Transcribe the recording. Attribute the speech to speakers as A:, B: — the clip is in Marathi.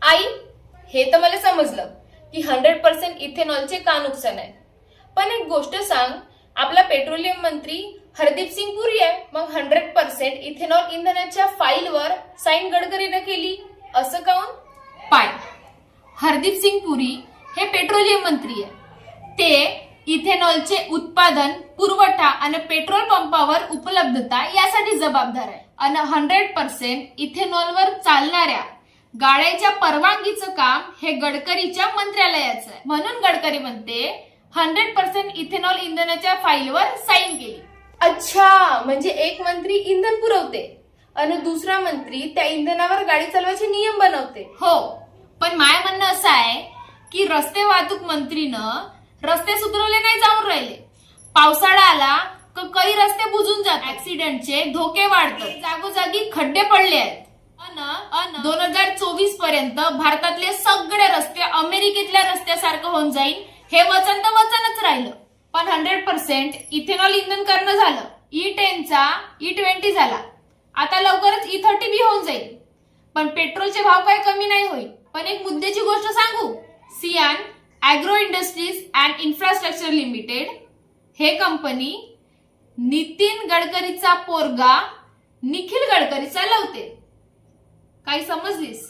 A: आई, हे तर मला समजलं की 100% इथेनॉलचे का नुकसान आहे, पण एक गोष्ट सांग, आपला पेट्रोलियम मंत्री हरदीप सिंग पुरी आहे, मग 100% इथेनॉल इंधनाच्या फाईलवर साईन गडकरीने केली, असं काऊन?
B: पाय, हरदीप सिंग पुरी हे पेट्रोलियम मंत्री आहे. ते इथेनॉलचे उत्पादन, पुरवठा आणि पेट्रोल पंपावर उपलब्धता यासाठी जबाबदार आहे. आणि 100% इथेनॉलवर चालणाऱ्या गाड्यांच्या परवानगीचं काम हे गडकरीच्या मंत्रालयाचं आहे. म्हणून गडकरी म्हणते 100% इथेनॉल इंधनाच्या फाईलवर साईन केली.
A: अच्छा, म्हणजे एक मंत्री इंधन पुरवते आणि दुसरा मंत्री त्या इंधनावर गाडी चालवायचे नियम बनवते.
B: हो, पण माय म्हणणं असं आहे की रस्ते वाहतूक मंत्रीनं रस्ते सुधारले नाही जाऊन राहिले. पावसाळा आला तर काही रस्ते बुजून जातात, ऍक्सिडेंटचे धोके वाढतात, जागोजागी खड्डे पडले आहेत. 2024 पर्यंत भारतातले सगळे रस्ते अमेरिकेतल्या रस्त्यासारखं होऊन जाईल हे वचन तर वचनच राहिलं. पण 100% इथेनॉल इंधन करणं झालं. E10 चा E20 झाला, आता लवकरच E30 बी होऊन जाईल. पण पेट्रोलचे भाव काही कमी नाही होईल. पण एक मुद्द्याची गोष्ट सांगू, सियान agro industries and infrastructure limited हे कंपनी नितीन गडकरीचा पोरगा निखिल गडकरी चालवते. काही समजलीस?